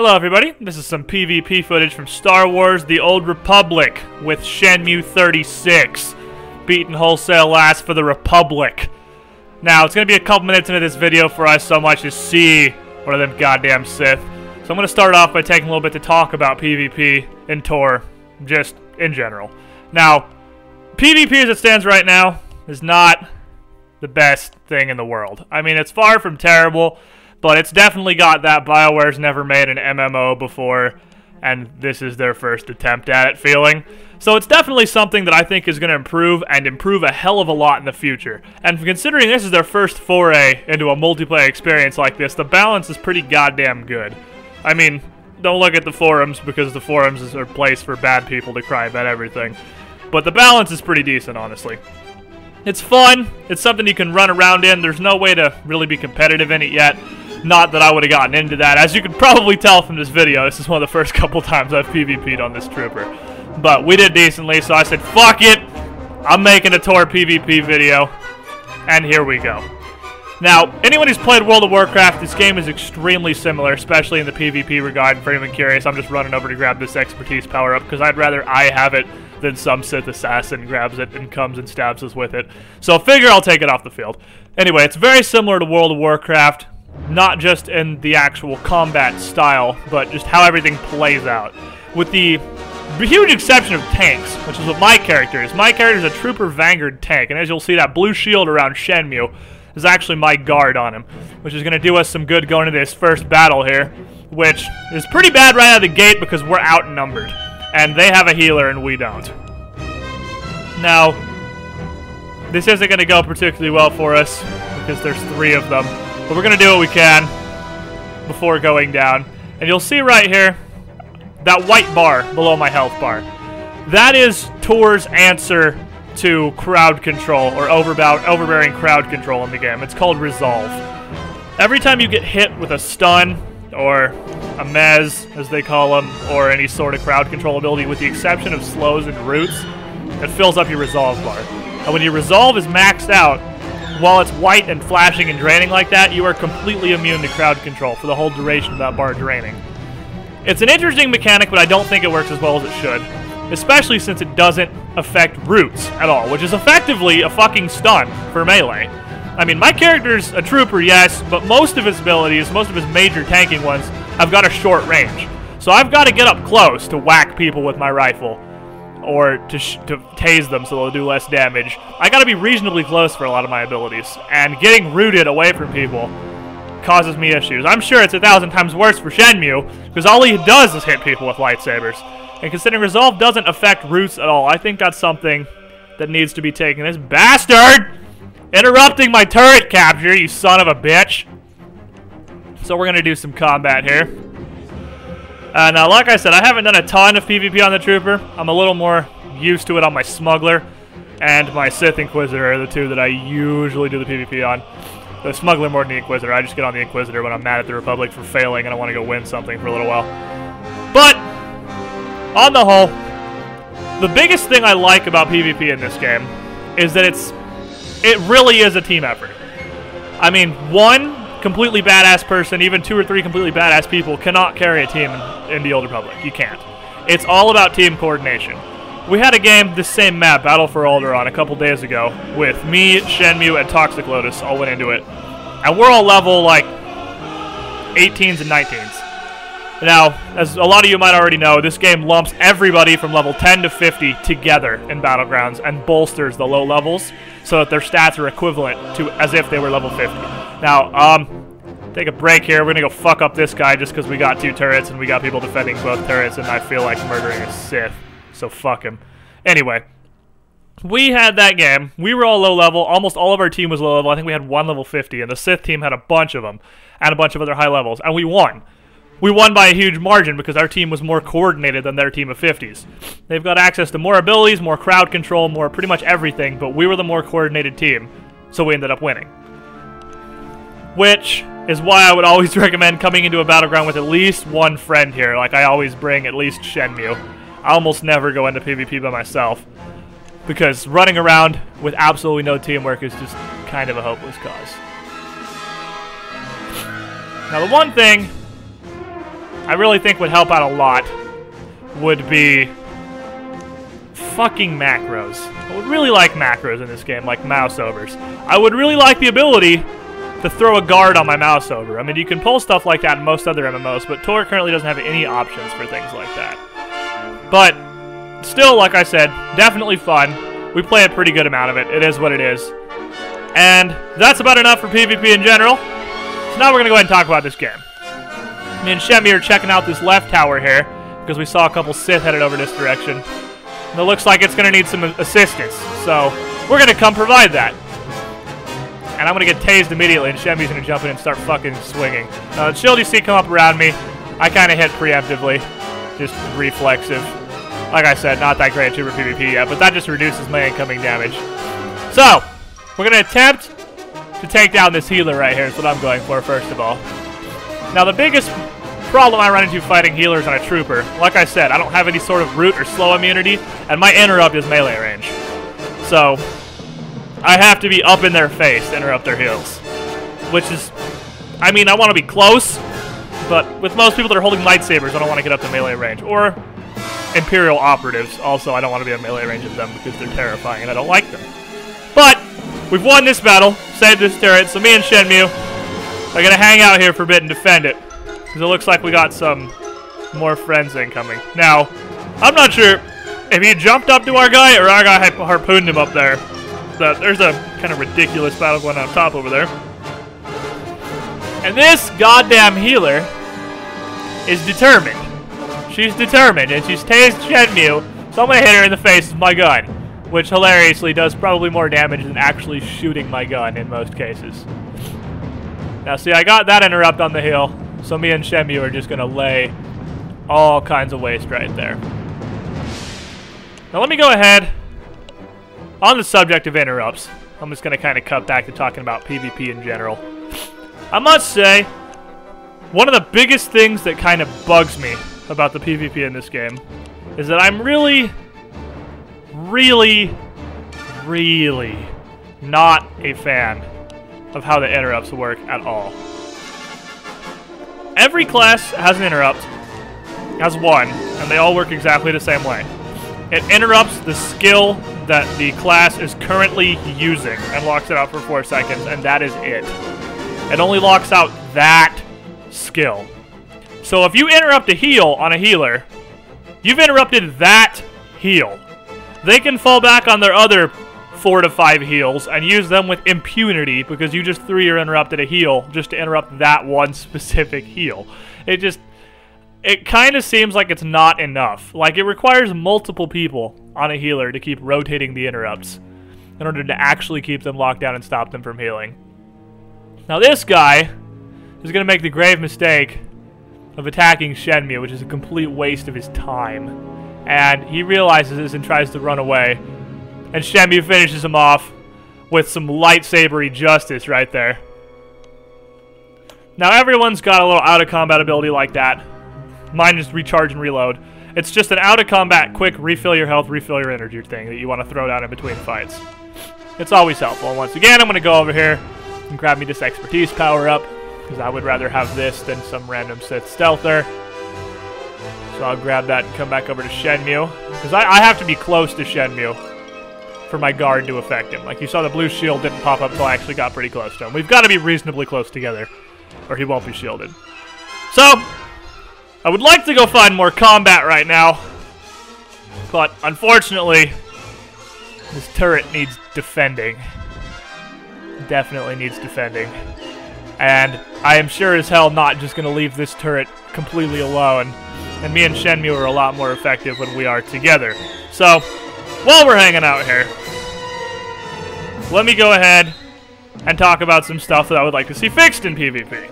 Hello everybody, this is some PvP footage from Star Wars The Old Republic with Shenmue 36. Beaten wholesale ass for the Republic. Now, it's going to be a couple minutes into this video for us so much to see one of them goddamn Sith. So I'm going to start off by taking a little bit to talk about PvP and TOR, just in general. Now, PvP as it stands right now is not the best thing in the world. I mean, it's far from terrible, but it's definitely got that BioWare's never made an MMO before, and this is their first attempt at it feeling. So it's definitely something that I think is going to improve, and improve a hell of a lot in the future. And considering this is their first foray into a multiplayer experience like this, the balance is pretty goddamn good. I mean, don't look at the forums, because the forums is a place for bad people to cry about everything. But the balance is pretty decent, honestly. It's fun, it's something you can run around in, there's no way to really be competitive in it yet. Not that I would have gotten into that. As you can probably tell from this video, this is one of the first couple times I've PvP'd on this trooper. But we did decently, so I said, fuck it! I'm making a TOR PvP video. And here we go. Now, anyone who's played World of Warcraft, this game is extremely similar, especially in the PvP regard. For anyone curious, I'm just running over to grab this expertise power-up, because I'd rather I have it than some Sith assassin grabs it and comes and stabs us with it. So figure I'll take it off the field. Anyway, it's very similar to World of Warcraft. Not just in the actual combat style, but just how everything plays out. With the huge exception of tanks, which is what my character is. My character is a Trooper Vanguard tank, and as you'll see, that blue shield around Shenmue is actually my guard on him, which is going to do us some good going into this first battle here, which is pretty bad right out of the gate because we're outnumbered, and they have a healer and we don't. Now, this isn't going to go particularly well for us because there's 3 of them. But we're going to do what we can before going down. And you'll see right here, that white bar below my health bar. That is TOR's answer to crowd control, or overbearing crowd control in the game. It's called Resolve. Every time you get hit with a stun, or a mez, as they call them, or any sort of crowd control ability, with the exception of slows and roots, it fills up your Resolve bar. And when your Resolve is maxed out, while it's white and flashing and draining like that, you are completely immune to crowd control for the whole duration of that bar draining. It's an interesting mechanic, but I don't think it works as well as it should. Especially since it doesn't affect roots at all, which is effectively a fucking stun for melee. I mean, my character's a trooper, yes, but most of his abilities, most of his major tanking ones, have got a short range. So I've got to get up close to whack people with my rifle. Or to tase them so they'll do less damage. I gotta be reasonably close for a lot of my abilities, and getting rooted away from people causes me issues. I'm sure it's 1,000 times worse for Shenmue, because all he does is hit people with lightsabers. And considering Resolve doesn't affect roots at all, I think that's something that needs to be taken. This bastard! Interrupting my turret capture, you son of a bitch! So we're gonna do some combat here. Now, like I said, I haven't done a ton of PvP on the Trooper. I'm a little more used to it on my Smuggler, and my Sith Inquisitor are the 2 that I usually do the PvP on. The Smuggler more than the Inquisitor. I just get on the Inquisitor when I'm mad at the Republic for failing and I want to go win something for a little while. But, on the whole, the biggest thing I like about PvP in this game is that it really is a team effort. I mean, one completely badass person, even 2 or 3 completely badass people cannot carry a team in the Old Republic. You can't. It's all about team coordination. We had a game, this same map, Battle for Alderaan, a couple days ago, with me, Shenmue, and Toxic Lotus all went into it. And we're all level, like, 18s and 19s. Now, as a lot of you might already know, this game lumps everybody from level 10 to 50 together in battlegrounds and bolsters the low levels so that their stats are equivalent to as if they were level 50. Now, take a break here. We're gonna go fuck up this guy just because we got 2 turrets and we got people defending both turrets, and I feel like murdering a Sith. So fuck him. Anyway, we had that game. We were all low level. Almost all of our team was low level. I think we had 1 level 50, and the Sith team had a bunch of them, and a bunch of other high levels, and we won. We won by a huge margin because our team was more coordinated than their team of 50s. They've got access to more abilities, more crowd control, more pretty much everything, but we were the more coordinated team, so we ended up winning. Which is why I would always recommend coming into a battleground with at least 1 friend here. Like, I always bring at least Shenmue. I almost never go into PvP by myself, because running around with absolutely no teamwork is just kind of a hopeless cause. Now, the one thing I really think would help out a lot would be fucking macros. I would really like macros in this game, like mouse overs. I would really like the ability to throw a guard on my mouse over. I mean, you can pull stuff like that in most other MMOs, but TOR currently doesn't have any options for things like that. But still, like I said, definitely fun. We play a pretty good amount of it. It is what it is. And that's about enough for PvP in general. So now we're going to go ahead and talk about this game. Me and Shenmue are checking out this left tower here, because we saw a couple Sith headed over this direction. And it looks like it's going to need some assistance, so we're going to come provide that. And I'm going to get tased immediately, and Shenmue's going to jump in and start fucking swinging. The shield you see come up around me, I kind of hit preemptively, just reflexive. Like I said, not that great at Super PvP yet, but that just reduces my incoming damage. So, we're going to attempt to take down this healer right here, is what I'm going for first of all. Now, the biggest problem I run into fighting healers on a trooper, like I said, I don't have any sort of root or slow immunity, and my interrupt is melee range. So, I have to be up in their face to interrupt their heals. Which is, I mean, I want to be close, but with most people that are holding lightsabers, I don't want to get up to melee range. Or Imperial operatives, also, I don't want to be in melee range of them because they're terrifying and I don't like them. But, we've won this battle, saved this turret, so me and Shenmue are going to hang out here for a bit and defend it. Because it looks like we got some more friends incoming. Now, I'm not sure if he jumped up to our guy or our guy harpooned him up there. There's a kind of ridiculous battle going on top over there. And this goddamn healer is determined. She's determined, and she's tased Shenmue, so I'm going to hit her in the face with my gun. Which, hilariously, does probably more damage than actually shooting my gun in most cases. Now, see, I got that interrupt on the hill. So me and Shenmue are just going to lay all kinds of waste right there. Now let me go ahead. On the subject of interrupts, I'm just going to kind of cut back to talking about PvP in general. I must say, one of the biggest things that kind of bugs me about the PvP in this game is that I'm really not a fan of how the interrupts work at all. Every class has an interrupt, has one, and they all work exactly the same way. It interrupts the skill that the class is currently using and locks it out for 4 seconds, and that is it. It only locks out that skill. So if you interrupt a heal on a healer, you've interrupted that heal. They can fall back on their other 4 to 5 heals and use them with impunity because you just threw your interrupt at a heal just to interrupt that one specific heal. It kind of seems like it's not enough. Like, it requires multiple people on a healer to keep rotating the interrupts in order to actually keep them locked down and stop them from healing. Now this guy is going to make the grave mistake of attacking Shenmue, which is a complete waste of his time. And he realizes this and tries to run away. And Shenmue finishes him off with some lightsabery justice right there. Now everyone's got a little out-of-combat ability like that. Mine is recharge and reload. It's just an out-of-combat, quick refill your health, refill your energy thing that you want to throw down in between fights. It's always helpful. And once again, I'm going to go over here and grab me this expertise power-up, because I would rather have this than some random Sith stealther. So I'll grab that and come back over to Shenmue, because I have to be close to Shenmue for my guard to affect him. Like you saw, the blue shield didn't pop up until I actually got pretty close to him. We've got to be reasonably close together, or he won't be shielded. So, I would like to go find more combat right now, but unfortunately, this turret needs defending. Definitely needs defending. And I am sure as hell not just going to leave this turret completely alone. And me and Shenmue are a lot more effective when we are together. So, while we're hanging out here, let me go ahead and talk about some stuff that I would like to see fixed in PvP.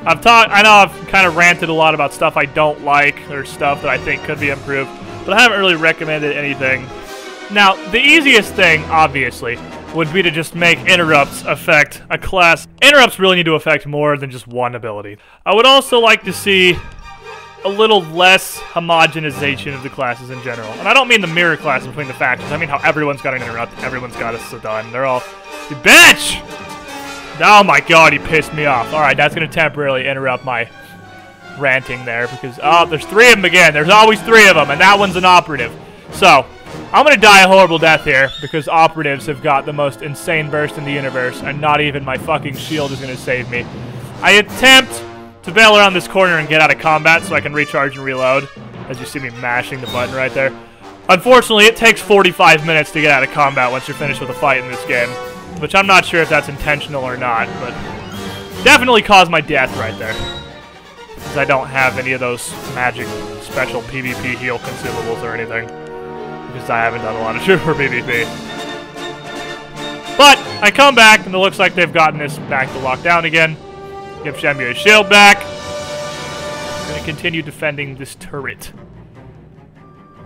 I know I've kind of ranted a lot about stuff I don't like, or stuff that I think could be improved, but I haven't really recommended anything. Now, the easiest thing, obviously, would be to just make interrupts affect a class. Interrupts really need to affect more than just one ability. I would also like to see a little less homogenization of the classes in general. And I don't mean the mirror classes between the factions. I mean how everyone's got an interrupt, everyone's got a Sedan. They're all, you bitch! Oh my god, he pissed me off. Alright, that's going to temporarily interrupt my ranting there because, oh, there's 3 of them again. There's always 3 of them, and that one's an operative. So, I'm going to die a horrible death here because operatives have got the most insane burst in the universe, and not even my fucking shield is going to save me. I attempt to bail around this corner and get out of combat so I can recharge and reload, as you see me mashing the button right there. Unfortunately, it takes 45 minutes to get out of combat once you're finished with a fight in this game, which I'm not sure if that's intentional or not, but definitely caused my death right there. Because I don't have any of those magic special PvP heal consumables or anything. Because I haven't done a lot of trooper PvP. But I come back, and it looks like they've gotten this back to lockdown again. Give Shenmue his shield back. I'm going to continue defending this turret.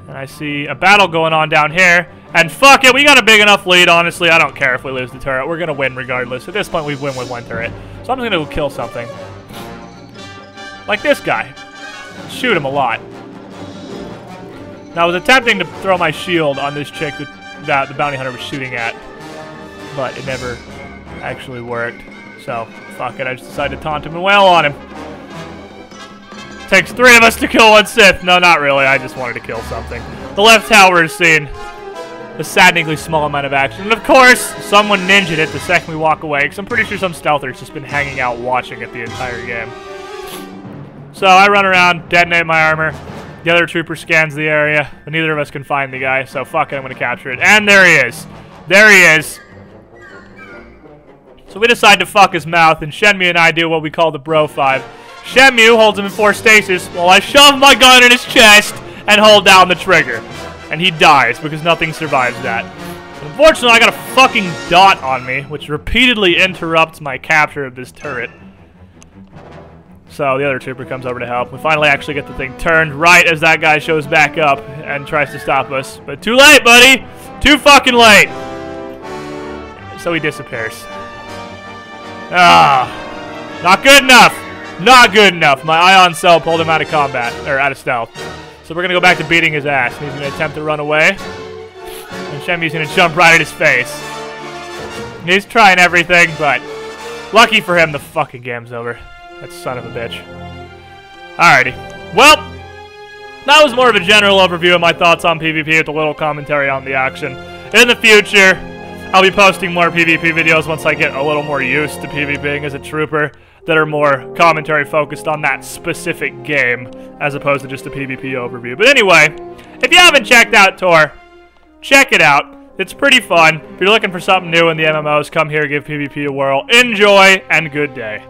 And I see a battle going on down here. And fuck it, we got a big enough lead, honestly. I don't care if we lose the turret. We're going to win regardless. At this point, we win with 1 turret. So I'm just going to go kill something. Like this guy. Shoot him a lot. Now, I was attempting to throw my shield on this chick that the bounty hunter was shooting at. But it never actually worked. So, fuck it. I just decided to taunt him and wail on him. Takes 3 of us to kill 1 Sith. No, not really. I just wanted to kill something. The left tower is seeing a saddeningly small amount of action. And of course, someone ninja'd it the second we walk away, because I'm pretty sure some stealther's just been hanging out watching it the entire game. So I run around, detonate my armor. The other trooper scans the area, but neither of us can find the guy, so fuck it, I'm going to capture it. And there he is. There he is. So we decide to fuck his mouth, and Shenmue and I do what we call the Bro 5. Shenmue holds him in 4 stasis while I shove my gun in his chest and hold down the trigger. And he dies because nothing survives that. Unfortunately, I got a fucking dot on me, which repeatedly interrupts my capture of this turret. So the other trooper comes over to help. We finally actually get the thing turned right as that guy shows back up and tries to stop us. But too late, buddy! Too fucking late! So he disappears. Ah, not good enough! Not good enough. My ion cell pulled him out of combat, or out of stealth. So we're going to go back to beating his ass. He's going to attempt to run away. And Shenmue's going to jump right at his face. He's trying everything, but lucky for him, the fucking game's over. That son of a bitch. Alrighty. Well, that was more of a general overview of my thoughts on PvP with a little commentary on the action. In the future, I'll be posting more PvP videos once I get a little more used to PvPing as a trooper that are more commentary focused on that specific game as opposed to just a PvP overview. But anyway, if you haven't checked out SWTOR, check it out. It's pretty fun. If you're looking for something new in the MMOs, come here, give PvP a whirl. Enjoy, and good day.